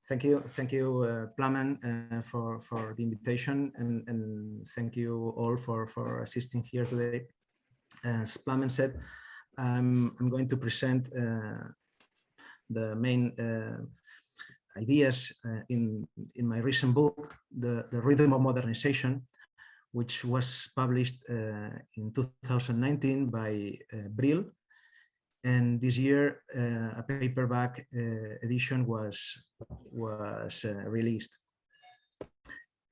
thank you, Plamen, for the invitation, and thank you all for assisting here today. As Plamen said, I'm going to present the main ideas in my recent book, The Rhythm of Modernization, which was published in 2019 by Brill. And this year, a paperback edition was released.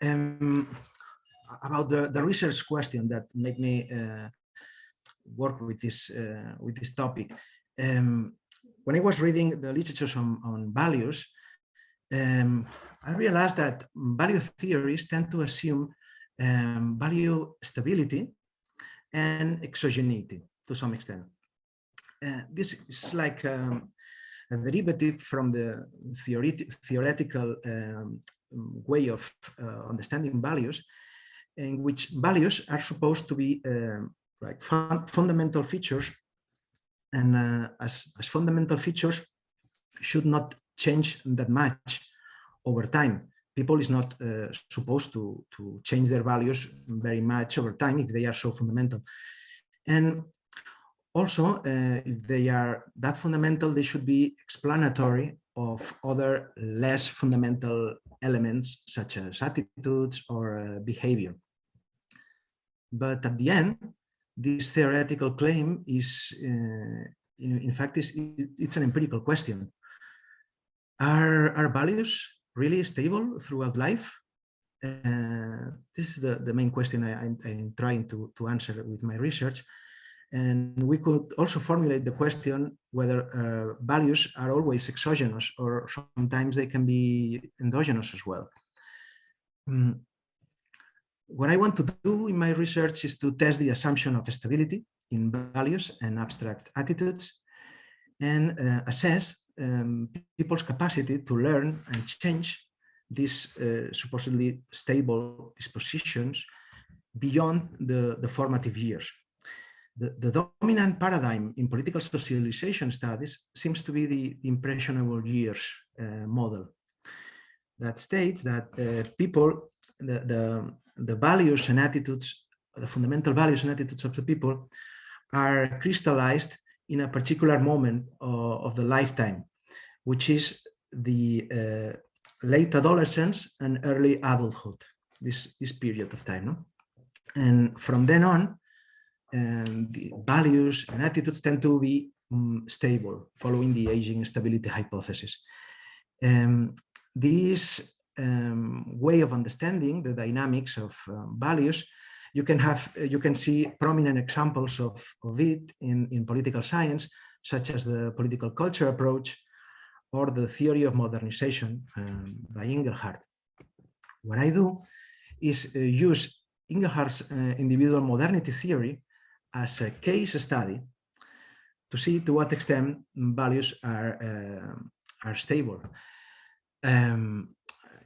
About the research question that made me work with this topic. When I was reading the literature on values, I realized that value theories tend to assume value stability and exogeneity to some extent. This is like a derivative from the theoretical way of understanding values, in which values are supposed to be like fundamental features, and as fundamental features should not change that much over time. People is not supposed to change their values very much over time if they are so fundamental. And also, if they are that fundamental, they should be explanatory of other less fundamental elements, such as attitudes or behavior. But at the end, this theoretical claim is, in fact, it's an empirical question. Are values really stable throughout life? This is the main question I'm trying to answer with my research. And we could also formulate the question whether values are always exogenous, or sometimes they can be endogenous as well. What I want to do in my research is to test the assumption of stability in values and abstract attitudes, and assess people's capacity to learn and change these supposedly stable dispositions beyond the formative years. The dominant paradigm in political socialization studies seems to be the impressionable years model, that states that people, the values and attitudes, the fundamental values and attitudes of the people are crystallized in a particular moment of the lifetime, which is the late adolescence and early adulthood, this period of time. No? And from then on, the values and attitudes tend to be stable, following the aging stability hypothesis. This way of understanding the dynamics of values, you can see prominent examples of it in political science, such as the political culture approach or the theory of modernization by Engelhardt. What I do is use Engelhardt's individual modernity theory as a case study to see to what extent values are stable.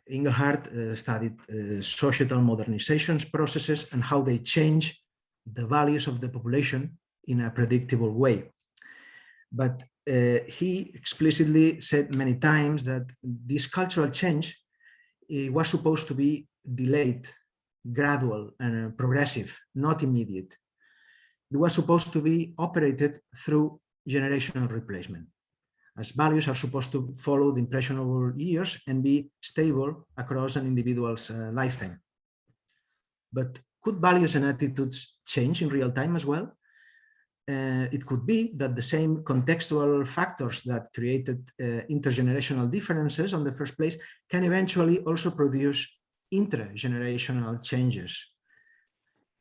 Engelhardt studied societal modernization processes and how they change the values of the population in a predictable way. But he explicitly said many times that this cultural change was supposed to be delayed, gradual, and progressive, not immediate. It was supposed to be operated through generational replacement, as values are supposed to follow the impressionable years and be stable across an individual's lifetime. But could values and attitudes change in real time as well? It could be that the same contextual factors that created intergenerational differences in the first place can eventually also produce intergenerational changes.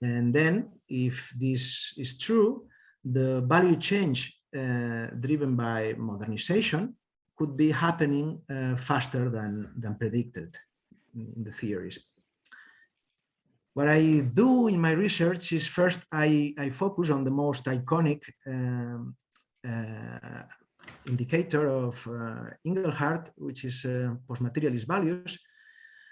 And then, if this is true, the value change driven by modernization could be happening faster than predicted in the theories. What I do in my research is first I focus on the most iconic indicator of Engelhardt, which is post-materialist values,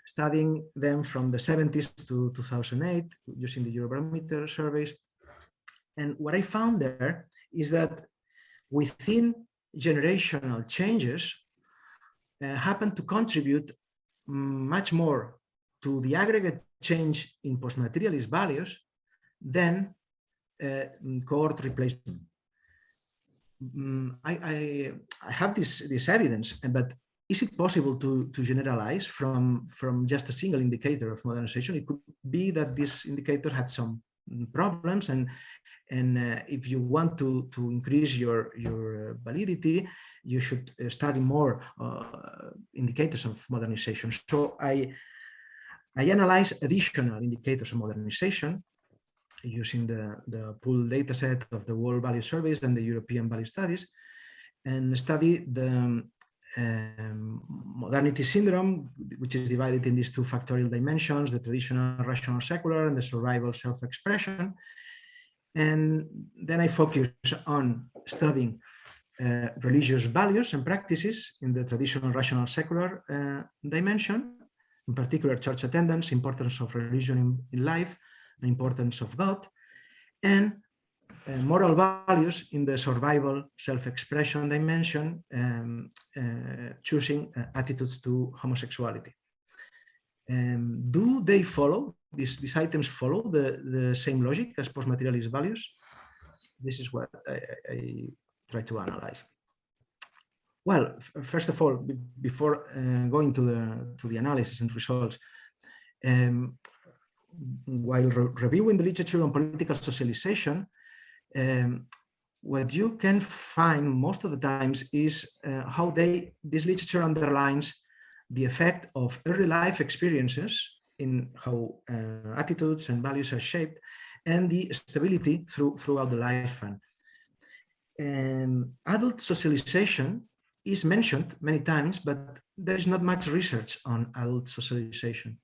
studying them from the 70s to 2008 using the Eurobarometer surveys. And what I found there is that within generational changes, happen to contribute much more to the aggregate change in post-materialist values than cohort replacement. I have this evidence, but is it possible to generalize from just a single indicator of modernization? It could be that this indicator had some problems, and if you want to increase your validity, you should study more indicators of modernization. So I analyze additional indicators of modernization using the pooled data set of the World Value Surveys and the European Value Studies, and study the modernity syndrome, which is divided in these two factorial dimensions, the traditional rational secular and the survival self-expression. And then I focus on studying religious values and practices in the traditional rational secular dimension, in particular church attendance, importance of religion in life, the importance of God, and moral values in the survival self-expression dimension, choosing attitudes to homosexuality. Do they follow, these items follow the same logic as post-materialist values? This is what I try to analyze. Well, first of all, before going to the analysis and results, while reviewing the literature on political socialization, what you can find most of the times is how this literature underlines the effect of early life experiences in how attitudes and values are shaped, and the stability throughout the lifespan. Adult socialization is mentioned many times, but there is not much research on adult socialization.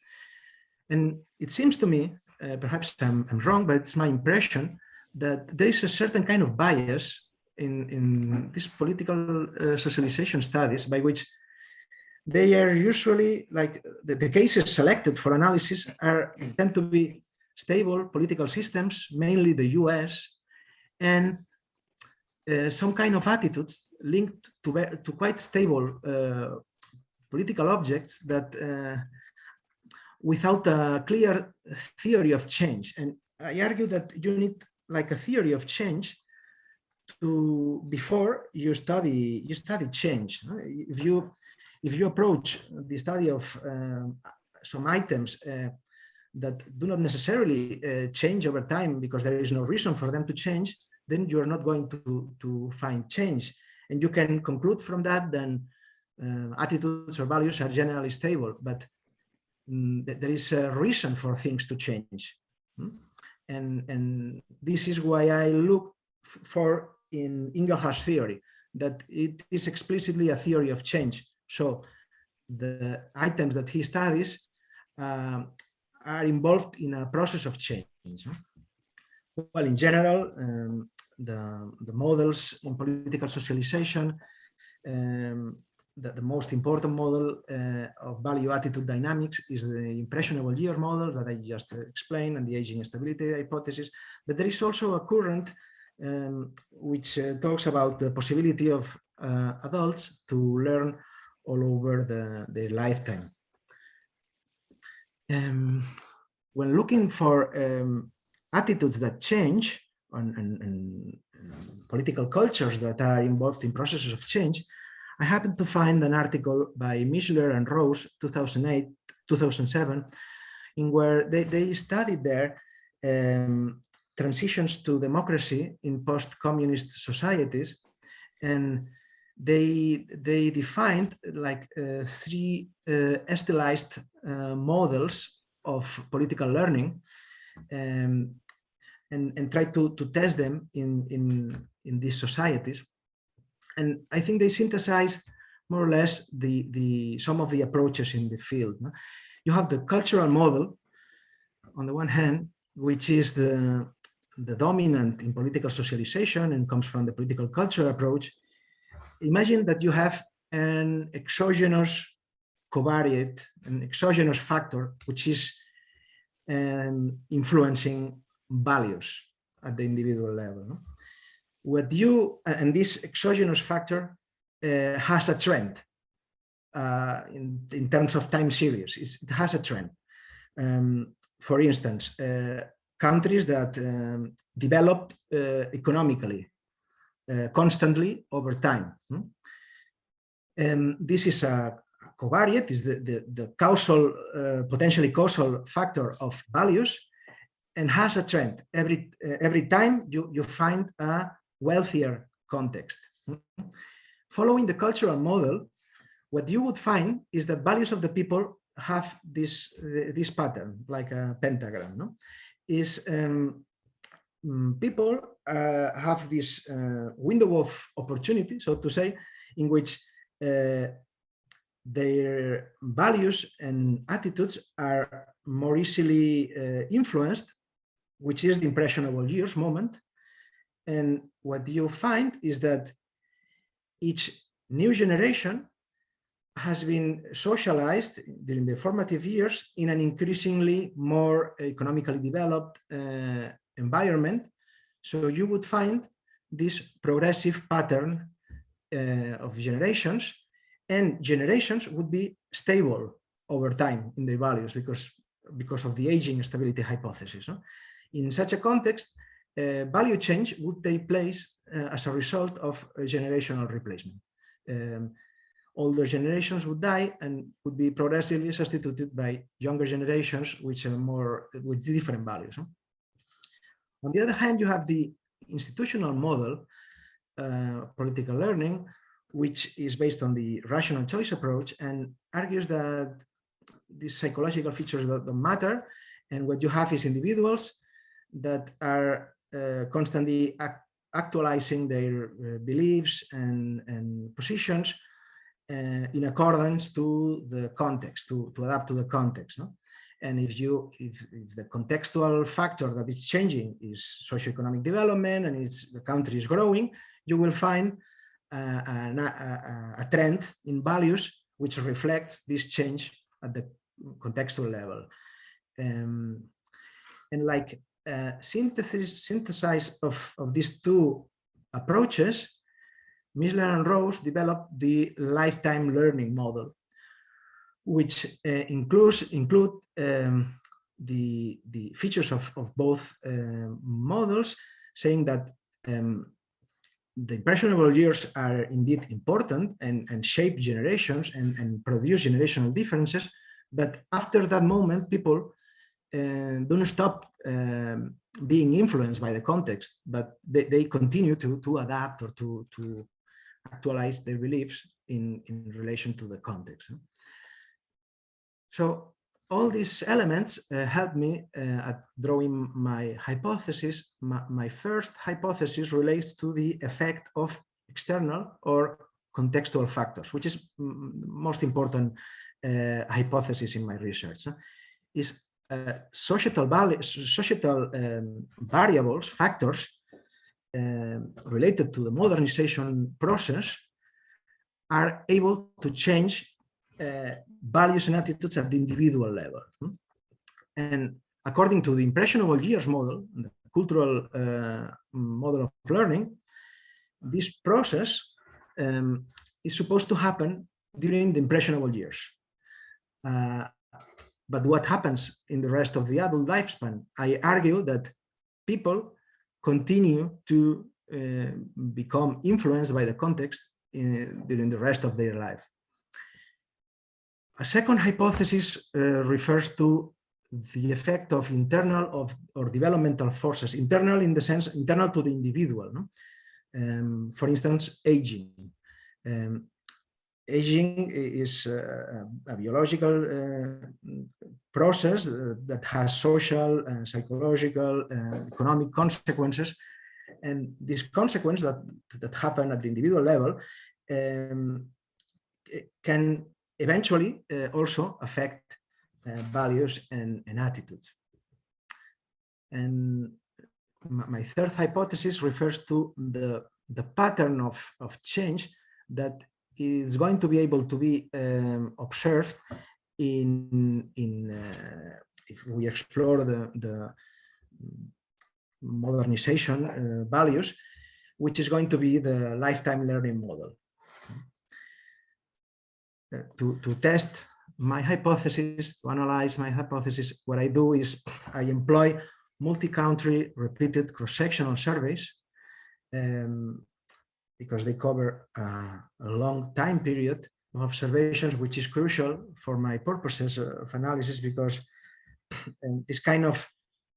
And it seems to me, perhaps I'm wrong, but it's my impression that there is a certain kind of bias in these political socialization studies, by which they are usually, like, the cases selected for analysis tend to be stable political systems, mainly the US, and some kind of attitudes linked to quite stable political objects that without a clear theory of change. And I argue that you need like a theory of change before you study change. If you approach the study of some items that do not necessarily change over time because there is no reason for them to change, then you are not going to find change. And you can conclude from that then attitudes or values are generally stable, but there is a reason for things to change. And this is why I look for in Engelhardt's theory, that it is explicitly a theory of change. So the items that he studies are involved in a process of change. Well, in general, the models in political socialization, the most important model of value attitude dynamics is the impressionable year model that I just explained, and the aging stability hypothesis. But there is also a current which talks about the possibility of adults to learn all over their lifetime. When looking for attitudes that change and political cultures that are involved in processes of change, I happened to find an article by Mischler and Rose, 2007, in where they studied there transitions to democracy in post-communist societies, and they defined like three stylized models of political learning, and tried to test them in these societies. And I think they synthesized more or less some of the approaches in the field. You have the cultural model on the one hand, which is the dominant in political socialization and comes from the political culture approach. Imagine that you have an exogenous covariate, an exogenous factor, which is influencing values at the individual level. And this exogenous factor has a trend in terms of time series. It has a trend. For instance, countries that developed economically constantly over time. This is a covariate, is the causal, potentially causal factor of values, and has a trend. Every time you find a wealthier context. Following the cultural model, what you would find is that values of the people have this pattern, like a pentagram. No? People have this window of opportunity, so to say, in which their values and attitudes are more easily influenced, which is the impressionable years moment. And what you find is that each new generation has been socialized during the formative years in an increasingly more economically developed environment. So you would find this progressive pattern of generations, and generations would be stable over time in their values because of the aging stability hypothesis. No? In such a context, value change would take place as a result of a generational replacement. Older generations would die and would be progressively substituted by younger generations which are with different values. No? On the other hand, you have the institutional model, political learning, which is based on the rational choice approach and argues that these psychological features don't matter, and what you have is individuals that are constantly actualizing their beliefs and positions in accordance to the context, to adapt to the context. No? And if the contextual factor that is changing is socioeconomic development and the country is growing, you will find a trend in values which reflects this change at the contextual level. And like synthesis of these two approaches, Misler and Rose developed the lifetime learning model, which include the features of both models, saying that the impressionable years are indeed important and shape generations and produce generational differences, but after that moment, people don't stop being influenced by the context, but they continue to adapt or to actualize their beliefs in relation to the context. So all these elements help me at drawing my hypothesis. My first hypothesis relates to the effect of external or contextual factors, which is most important hypothesis in my research. Is societal variables, factors related to the modernization process are able to change values and attitudes at the individual level. And according to the impressionable years model, the cultural model of learning, this process is supposed to happen during the impressionable years. But what happens in the rest of the adult lifespan? I argue that people continue to become influenced by the context during the rest of their life. A second hypothesis refers to the effect of internal or developmental forces, internal in the sense, internal to the individual. No? For instance, aging. Aging is a biological process that has social, psychological, economic consequences. And these consequences that happen at the individual level can eventually also affect values and attitudes. And my third hypothesis refers to the pattern of change that is going to be able to be observed if we explore the modernization values, which is going to be the lifetime learning model. to test my hypothesis, to analyze my hypothesis, what I do is I employ multi-country repeated cross-sectional surveys because they cover a long time period of observations, which is crucial for my purposes of analysis, because this kind of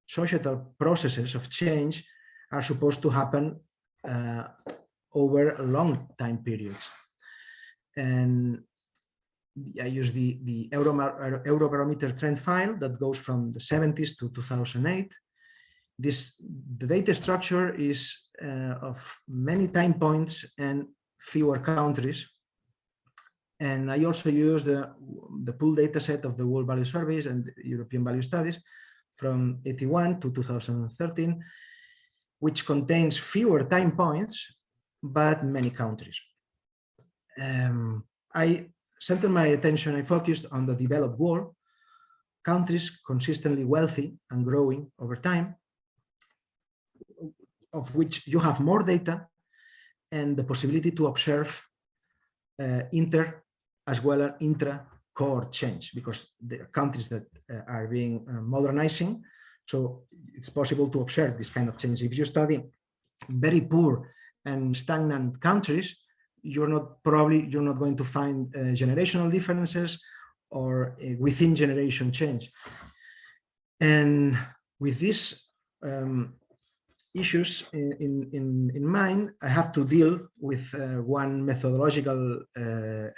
societal processes of change are supposed to happen over long time periods. And I use the Eurobarometer trend file that goes from the 70s to 2008. The data structure is of many time points and fewer countries. And I also use the pool data set of the World Value Surveys and European Value Studies from 81 to 2013, which contains fewer time points, but many countries. I centered my attention, I focused on the developed world, countries consistently wealthy and growing over time, of which you have more data and the possibility to observe inter as well as intra-cohort change, because there are countries that are being modernizing. So it's possible to observe this kind of change. If you study very poor and stagnant countries, you're not going to find generational differences or within generation change. And with these issues in mind, I have to deal with one methodological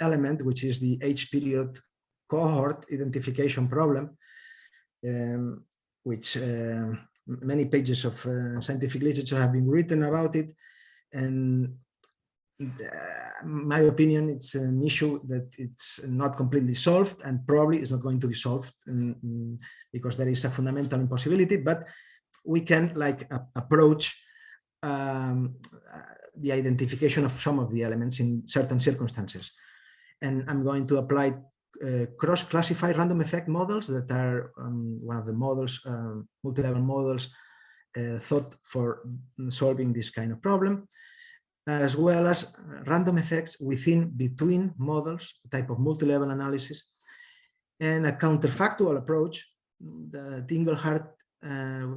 element, which is the age period cohort identification problem, which many pages of scientific literature have been written about it. And in my opinion, it's an issue that it's not completely solved and probably is not going to be solved because there is a fundamental impossibility, but we can approach the identification of some of the elements in certain circumstances. And I'm going to apply cross-classified random effect models that are one of the models, multi-level models thought for solving this kind of problem, as well as random effects between models, a type of multi-level analysis, and a counterfactual approach that Inglehart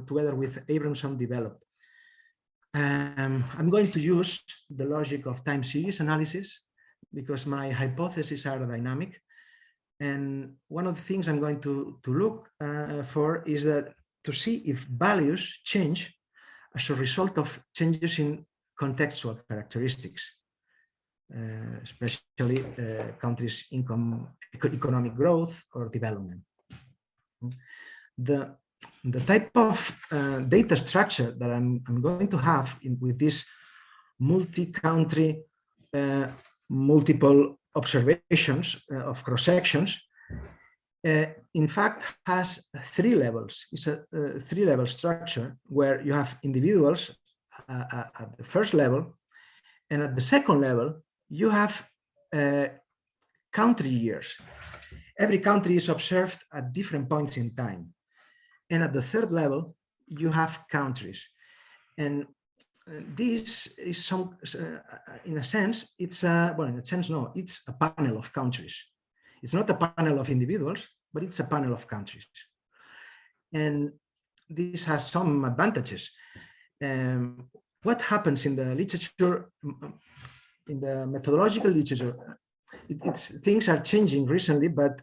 together with Abramson developed. I'm going to use the logic of time series analysis because my hypotheses are dynamic. And one of the things I'm going to look for is that to see if values change as a result of changes in contextual characteristics, especially countries' economic growth or development. The type of data structure that I'm going to have with this multi-country, multiple observations of cross-sections, in fact, has three levels. It's a three-level structure where you have individuals at the first level, and at the second level, you have country years. Every country is observed at different points in time. And at the third level, you have countries. And this is in a sense, it's it's a panel of countries. It's not a panel of individuals, but it's a panel of countries. And this has some advantages. What happens in the literature, in the methodological literature, things are changing recently, but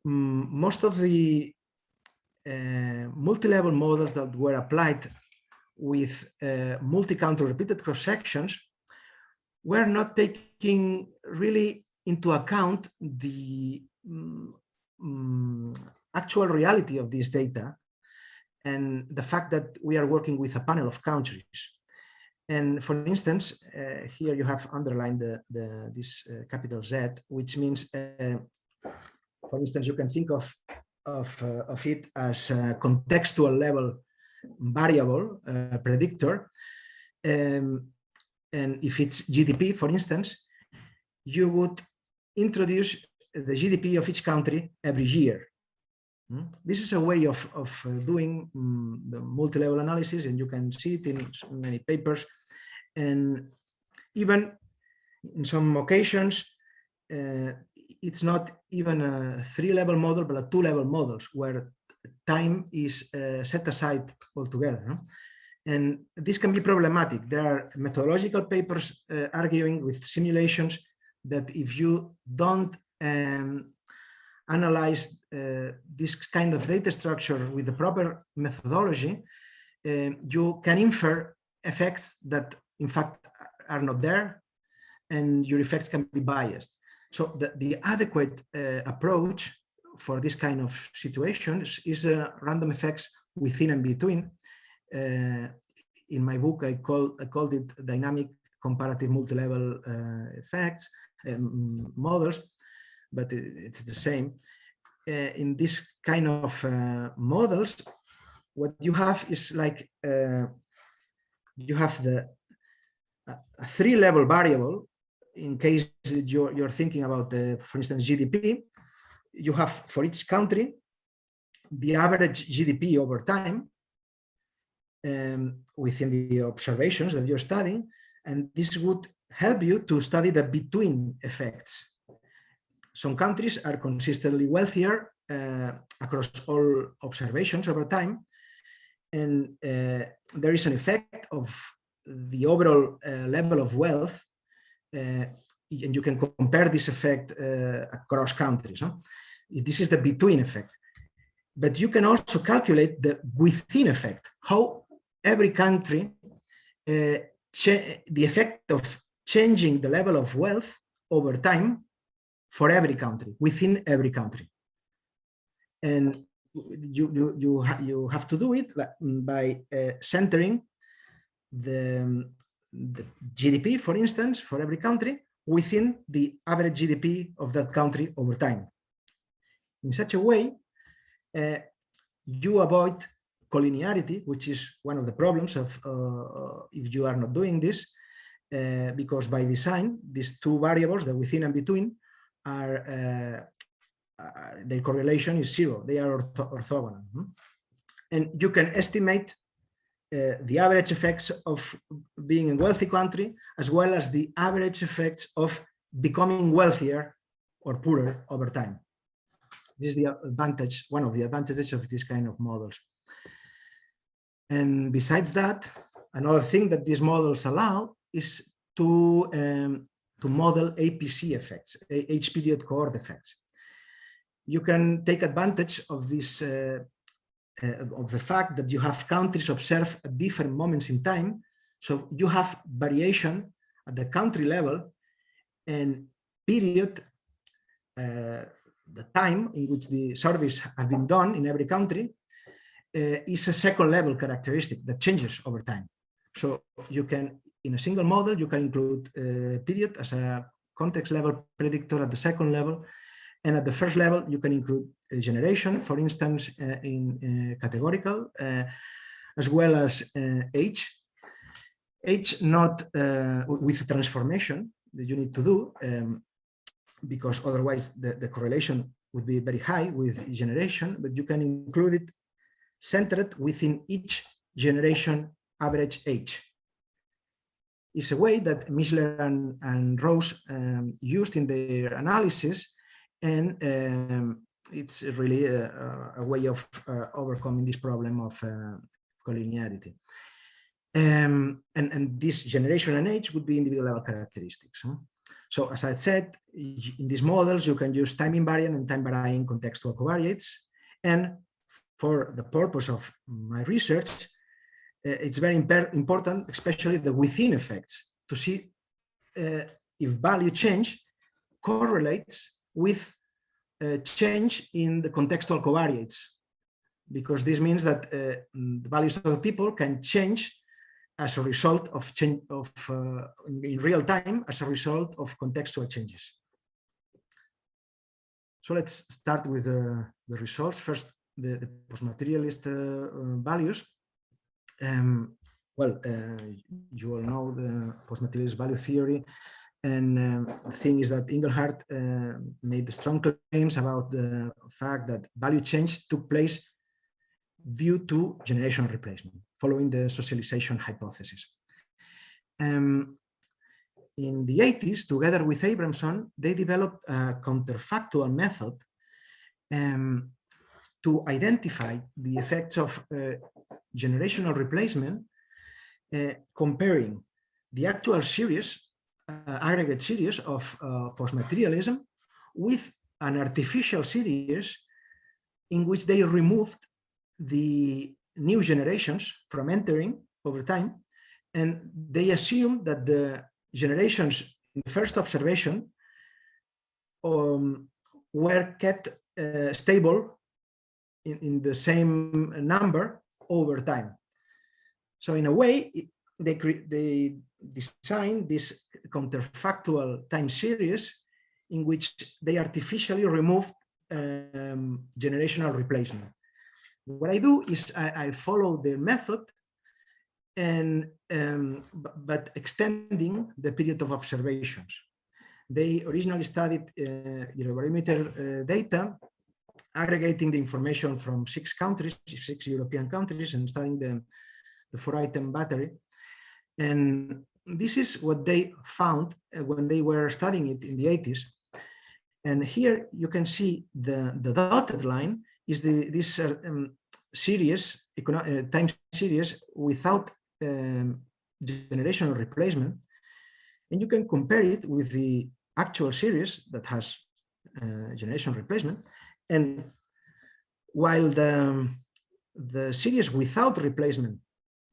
most of the multi-level models that were applied with multi-country repeated cross-sections were not taking really into account the actual reality of this data and the fact that we are working with a panel of countries. And for instance, here you have underlined this capital Z, which means, for instance, you can think of it as a contextual level variable predictor. And if it's GDP, for instance, you would introduce the GDP of each country every year. This is a way of doing the multi-level analysis, and you can see it in many papers. And even in some occasions, it's not even a 3-level model, but a 2-level models where time is set aside altogether. No? And this can be problematic. There are methodological papers arguing with simulations that if you don't analyze this kind of data structure with the proper methodology, you can infer effects that in fact are not there, and your effects can be biased. So the adequate approach for this kind of situations is random effects within and between. In my book, I called it dynamic comparative multi-level effects models, but it's the same. In this kind of models, what you have is like you have a 3-level variable. In case you're thinking about, for instance, GDP, you have for each country the average GDP over time within the observations that you're studying, and this would help you to study the between effects. Some countries are consistently wealthier across all observations over time, and there is an effect of the overall level of wealth, and you can compare this effect across countries. Huh? This is the between effect. But you can also calculate the within effect, how every country, the effect of changing the level of wealth over time for every country, within every country. And you have to do it by centering the GDP, for instance, for every country within the average GDP of that country over time. In such a way, you avoid collinearity, which is one of the problems of if you are not doing this, because by design, these two variables, the within and between, are their correlation is 0. They are orthogonal. And you can estimate the average effects of being in a wealthy country, as well as the average effects of becoming wealthier or poorer over time. This is the advantage, one of the advantages of this kind of models. And besides that, another thing that these models allow is to model APC effects, H period cohort effects. You can take advantage of this, of the fact that you have countries observed at different moments in time. So you have variation at the country level, and period, the time in which the surveys have been done in every country, is a second level characteristic that changes over time. So you can, in a single model, you can include period as a context level predictor at the second level, and at the first level, you can include generation, for instance, in categorical, as well as age. Age not with transformation that you need to do, because otherwise the correlation would be very high with generation, but you can include it centered within each generation average age. It's a way that Mishler and Rose used in their analysis, and it's really a way of overcoming this problem of collinearity. And this generation and age would be individual level characteristics. Huh? So as I said, in these models, you can use time invariant and time varying contextual covariates. And for the purpose of my research, it's very important, especially the within effects, to see if value change correlates with change in the contextual covariates, because this means that the values of the people can change as a result of change in real time as a result of contextual changes. So let's start with the results. First, the post-materialist values. Well, you all know the post-materialist value theory, and the thing is that Engelhardt made strong claims about the fact that value change took place due to generational replacement, following the socialization hypothesis. in the 80s, together with Abramson, they developed a counterfactual method to identify the effects of generational replacement, comparing the actual series, aggregate series of post-materialism with an artificial series in which they removed the new generations from entering over time, and they assumed that the generations in the first observation were kept stable in the same number over time. So in a way, they designed this counterfactual time series in which they artificially removed generational replacement. What I do is I follow their method, and but extending the period of observations. They originally studied Eurobarimeter data, aggregating the information from 6 countries, 6 European countries, and studying the 4-item battery. And this is what they found when they were studying it in the 80s. And here you can see the dotted line is this series, time series without generational replacement. And you can compare it with the actual series that has generational replacement. And while the series without replacement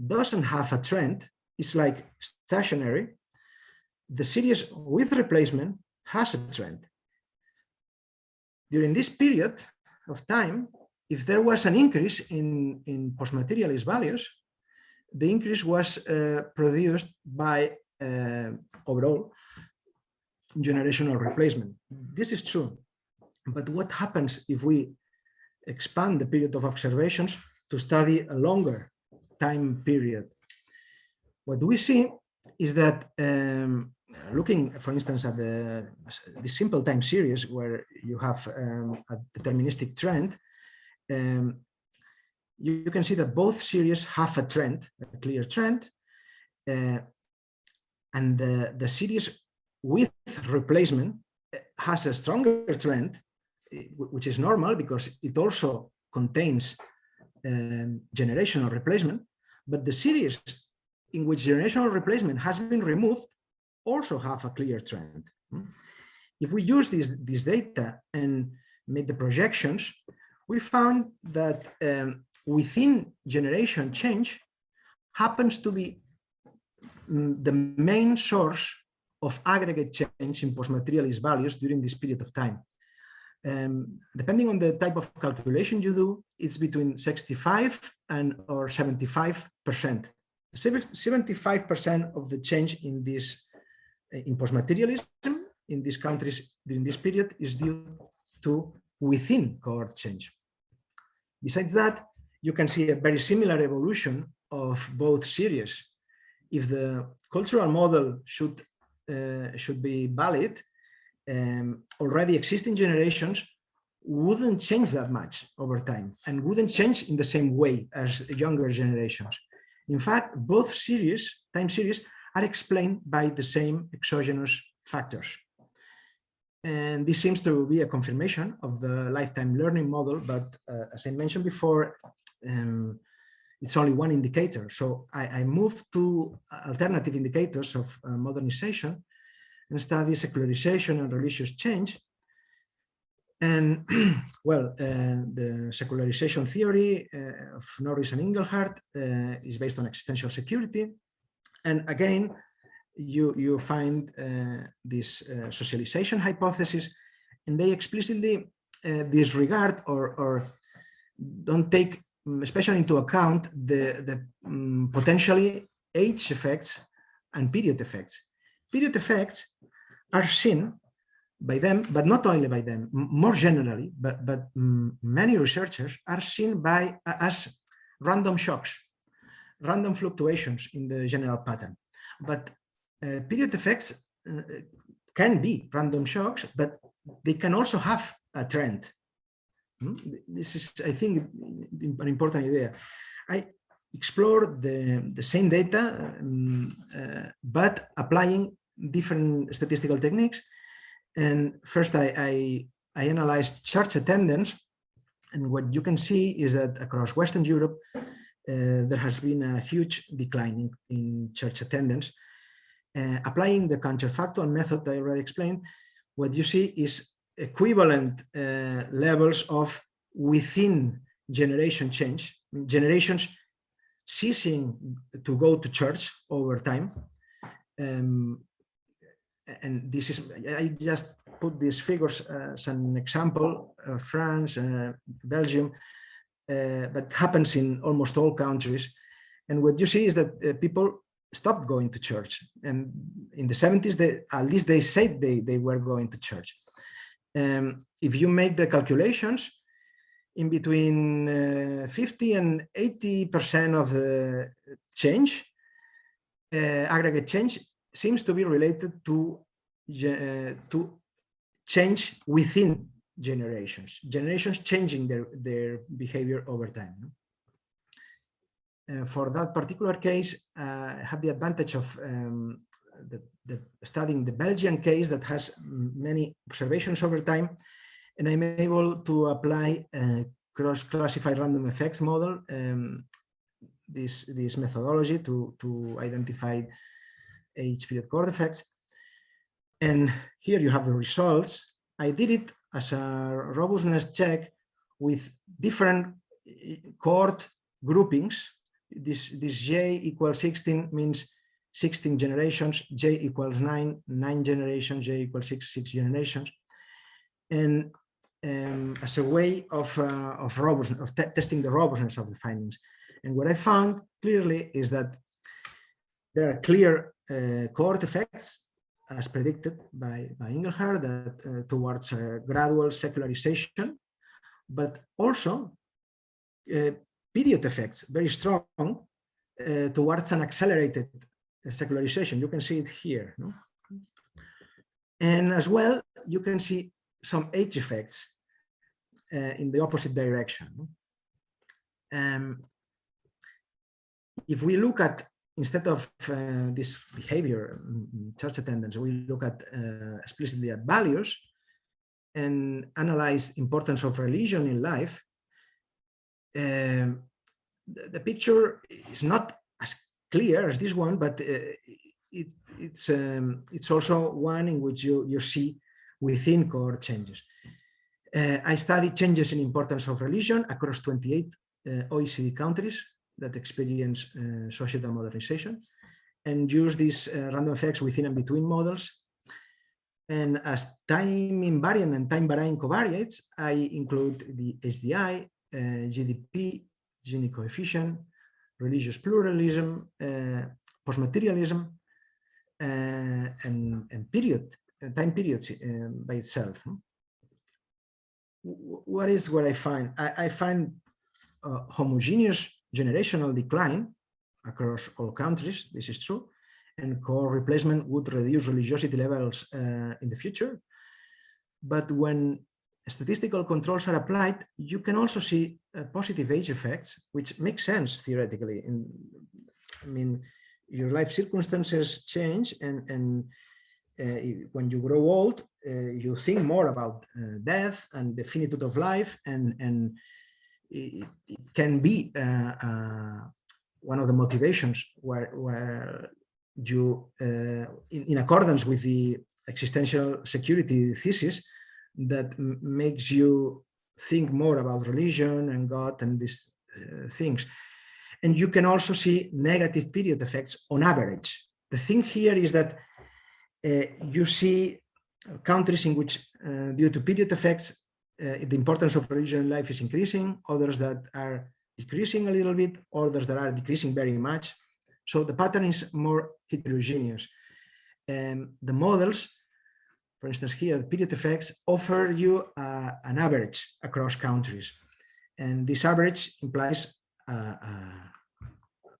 doesn't have a trend, it's like stationary, the series with replacement has a trend. During this period of time, if there was an increase in post-materialist values, the increase was produced by overall generational replacement. This is true. But what happens if we expand the period of observations to study a longer time period? What we see is that looking, for instance, at the simple time series where you have a deterministic trend, you can see that both series have a trend, a clear trend, and the series with replacement has a stronger trend, which is normal because it also contains generational replacement, but the series in which generational replacement has been removed also have a clear trend. If we use this data and make the projections, we found that within generation change happens to be the main source of aggregate change in post-materialist values during this period of time. Depending on the type of calculation you do, it's between 65 or 75%. 75% of the change in post-materialism in these countries during this period is due to within cohort change. Besides that, you can see a very similar evolution of both series. If the cultural model should be valid, already existing generations wouldn't change that much over time and wouldn't change in the same way as younger generations. In fact, both time series are explained by the same exogenous factors. And this seems to be a confirmation of the lifetime learning model, but as I mentioned before, it's only one indicator. So I moved to alternative indicators of modernization and study secularization and religious change. And well, the secularization theory of Norris and Engelhardt is based on existential security. And again, you find this socialization hypothesis, and they explicitly disregard or don't take especially into account the potentially age effects and period effects. Period effects are seen by them, but not only by them, more generally, but many researchers are seen as random shocks, random fluctuations in the general pattern. But period effects can be random shocks, but they can also have a trend. This is, I think, an important idea. I explored the same data, but applying different statistical techniques. And first, I analyzed church attendance. And what you can see is that across Western Europe, there has been a huge decline in church attendance. Applying the counterfactual method that I already explained, what you see is equivalent levels of within generation change, generations ceasing to go to church over time. And this is, I just put these figures as an example, France, Belgium, but happens in almost all countries. And what you see is that people stopped going to church. And in the 70s, at least they said they were going to church. If you make the calculations, in between 50 and 80% of the change, aggregate change, seems to be related to change within generations changing their behavior over time. For that particular case, I have the advantage of studying the Belgian case that has many observations over time, and I'm able to apply a cross-classified random effects model, this methodology to identify age period cohort effects. And here you have the results. I did it as a robustness check with different cohort groupings. This J equals 16 means 16 generations, J equals 9 generations, J equals 6 generations. And as a way of robustness, of testing the robustness of the findings. And what I found clearly is that there are clear cohort effects, as predicted by Engelhardt, that towards gradual secularization, but also period effects, very strong, towards an accelerated secularization. You can see it here. No? And as well, you can see some age effects in the opposite direction. If we look at, instead of this behavior, church attendance, we look at explicitly at values and analyze importance of religion in life, the picture is not as clear as this one, but it's also one in which you see within cohort changes. I studied changes in importance of religion across 28 OECD countries that experience societal modernization, and use these random effects within and between models. And as time invariant and time varying covariates, I include the HDI, GDP, Gini coefficient, religious pluralism, post-materialism, and period, time periods by itself. What I find? I find homogeneous generational decline across all countries. This is true, and core replacement would reduce religiosity levels in the future. But when statistical controls are applied, you can also see positive age effects, which makes sense theoretically. I mean, your life circumstances change, and when you grow old, you think more about death and the finitude of life, and it can be one of the motivations where you, in accordance with the existential security thesis, that makes you think more about religion and God and these things. And you can also see negative period effects on average. The thing here is that you see countries in which, due to period effects, the importance of religion in life is increasing, others that are decreasing a little bit, others that are decreasing very much. So the pattern is more heterogeneous. The models, for instance here, the period effects offer you an average across countries. And this average implies a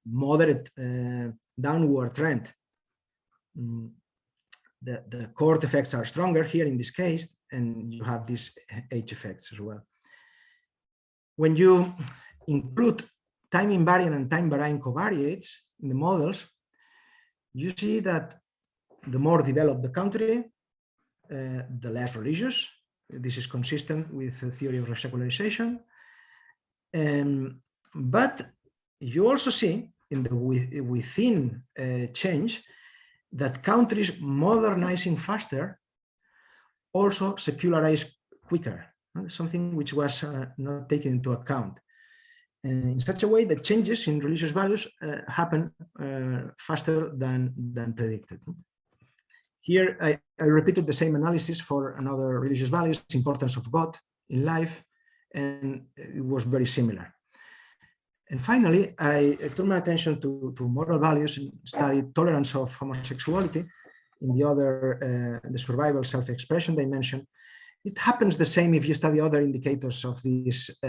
moderate downward trend. The cohort effects are stronger here in this case, and you have these age effects as well. When you include time invariant and time varying covariates in the models, you see that the more developed the country, the less religious. This is consistent with the theory of secularization. But you also see in the within change that countries modernizing faster also secularize quicker, something which was not taken into account. In such a way that changes in religious values happen faster than predicted. Here, I repeated the same analysis for another religious values, importance of God in life, and it was very similar. And finally, I turned my attention to moral values and studied tolerance of homosexuality in the other, the survival self-expression dimension. It happens the same if you study other indicators of this,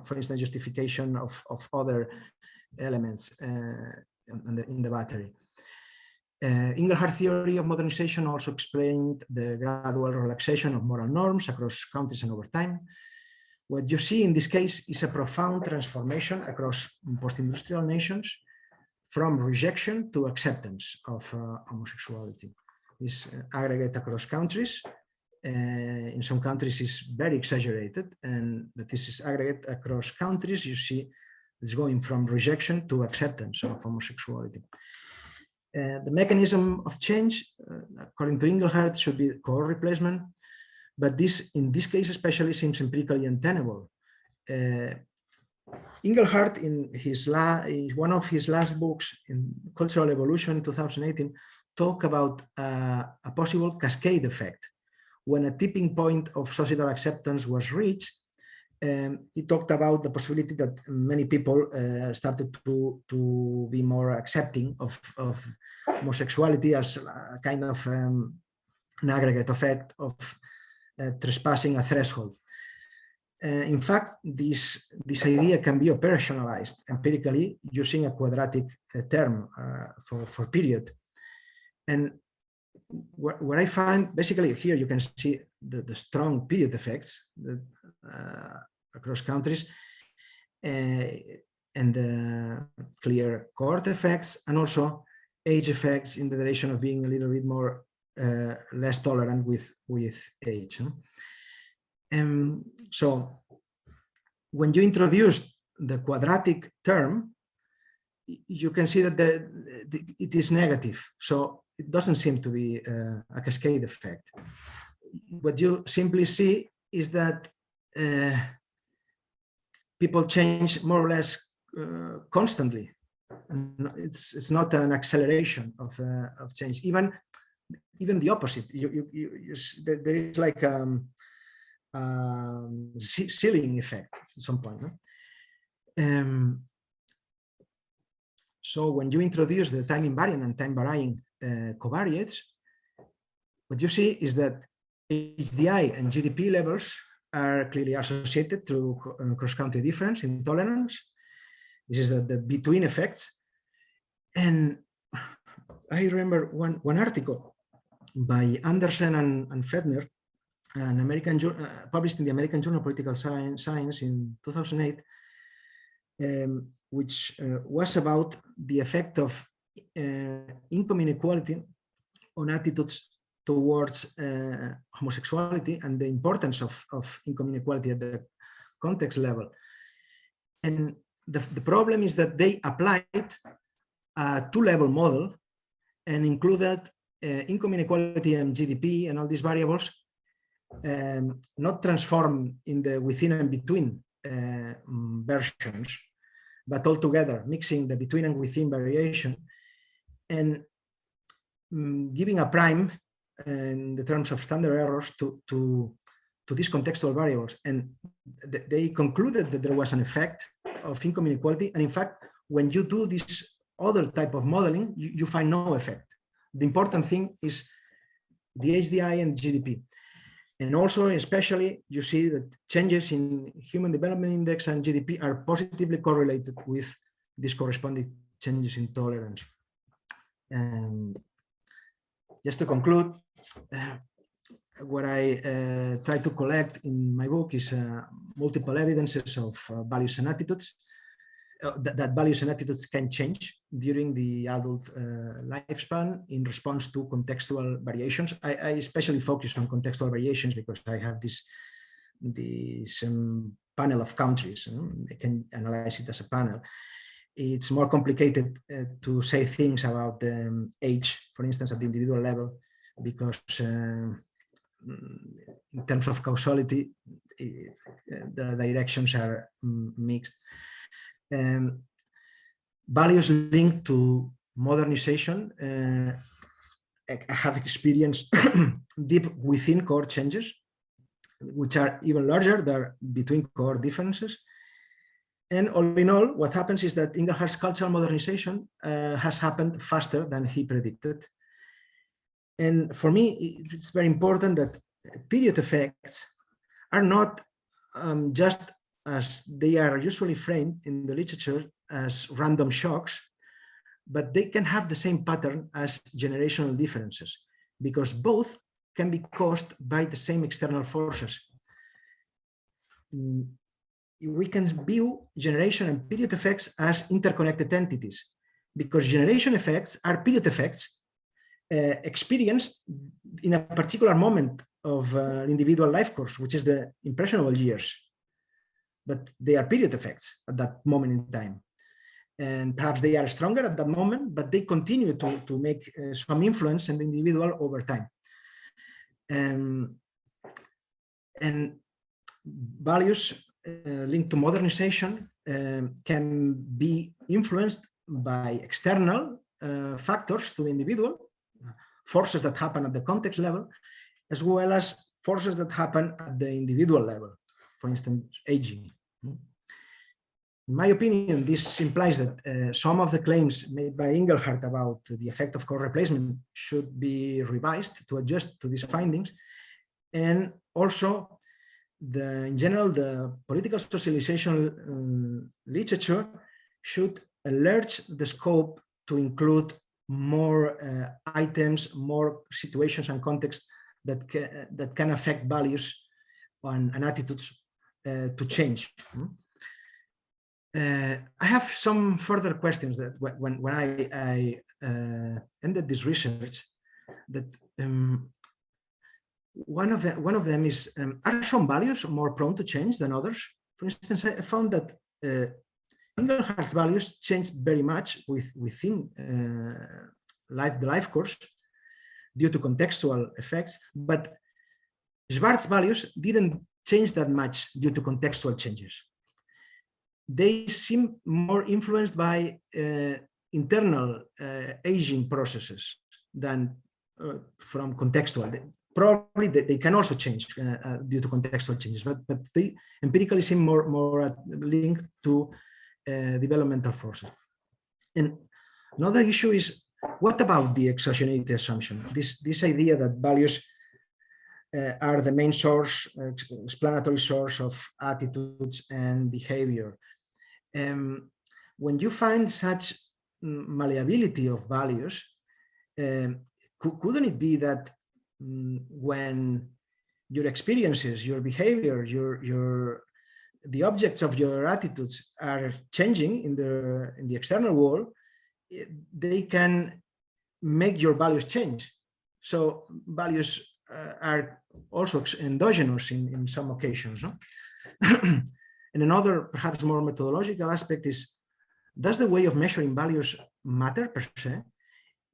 for instance, justification of other elements in the battery. Engelhardt theory of modernization also explained the gradual relaxation of moral norms across countries and over time. What you see in this case is a profound transformation across post-industrial nations from rejection to acceptance of homosexuality. This aggregate across countries. In some countries is very exaggerated, and that this is aggregate across countries. You see it's going from rejection to acceptance of homosexuality. The mechanism of change, according to Engelhardt, should be cohort replacement, but this, in this case especially, seems empirically untenable. Engelhardt, in one of his last books, in Cultural Evolution in 2018, talked about a possible cascade effect. When a tipping point of societal acceptance was reached, he talked about the possibility that many people started to be more accepting of homosexuality as a kind of an aggregate effect of trespassing a threshold. In fact, this idea can be operationalized empirically using a quadratic term for period. And what I find, basically here you can see the strong period effects that, across countries, and the clear cohort effects, and also age effects in the direction of being a little bit more less tolerant with age. So when you introduce the quadratic term, you can see that it is negative. So it doesn't seem to be a cascade effect. What you simply see is that people change more or less constantly. It's not an acceleration of change. Even the opposite. There is like ceiling effect at some point. No? So when you introduce the time invariant and time varying covariates, what you see is that HDI and GDP levels are clearly associated to cross-country difference in tolerance. This is the between effects. And I remember one article by Anderson and Fedner, an American published in the American Journal of Political Science in 2008, which was about the effect of income inequality on attitudes towards homosexuality and the importance of income inequality at the context level. And the problem is that they applied a two-level model and included income inequality and GDP and all these variables not transformed in the within and between versions, but altogether mixing the between and within variation and giving a prime in the terms of standard errors to these contextual variables. And they concluded that there was an effect of income inequality. And in fact, when you do this other type of modeling, you find no effect. The important thing is the HDI and GDP. And also, especially, you see that changes in Human Development Index and GDP are positively correlated with these corresponding changes in tolerance. Just to conclude, what I try to collect in my book is multiple evidences of values and attitudes. that values and attitudes can change during the adult lifespan in response to contextual variations. I especially focus on contextual variations because I have this panel of countries. I can analyze it as a panel. It's more complicated to say things about the age, for instance, at the individual level, because in terms of causality, the directions are mixed. Values linked to modernization have experienced deep within core changes, which are even larger than between core differences. And all in all, what happens is that Engelhardt's cultural modernization has happened faster than he predicted. And for me, it's very important that period effects are not just as they are usually framed in the literature as random shocks, but they can have the same pattern as generational differences, because both can be caused by the same external forces. We can view generation and period effects as interconnected entities, because generation effects are period effects experienced in a particular moment of individual life course, which is the impressionable years. But they are period effects at that moment in time. And perhaps they are stronger at that moment, but they continue to make some influence in the individual over time. And values linked to modernization can be influenced by external factors to the individual, forces that happen at the context level, as well as forces that happen at the individual level, for instance, aging. In my opinion, this implies that some of the claims made by Engelhardt about the effect of core replacement should be revised to adjust to these findings. And also, in general, the political socialization literature should enlarge the scope to include more items, more situations and contexts that can affect values and attitudes to change. I have some further questions that when I ended this research, that one of them is, are some values more prone to change than others? For instance, I found that Engelhardt's values changed very much within the life course due to contextual effects, but Schwartz's values didn't change that much due to contextual changes. They seem more influenced by internal aging processes than from contextual. Probably they can also change due to contextual changes, but they empirically seem more linked to developmental forces. And another issue is, what about the exogeneity assumption? This idea that values are the main source, explanatory source of attitudes and behavior. When you find such malleability of values, couldn't it be that when your experiences, your behavior, the objects of your attitudes are changing in the external world, they can make your values change? So values are also endogenous in some occasions, no? And another, perhaps more methodological aspect is, does the way of measuring values matter per se?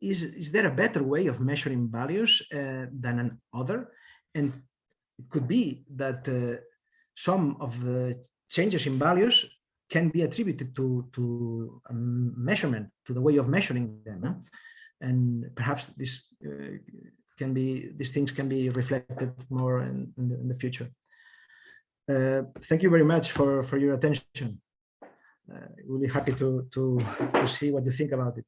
Is there a better way of measuring values than another? And it could be that some of the changes in values can be attributed to measurement, to the way of measuring them. And perhaps these things can be reflected more in the future. Thank you very much for your attention. Really happy to see what you think about it.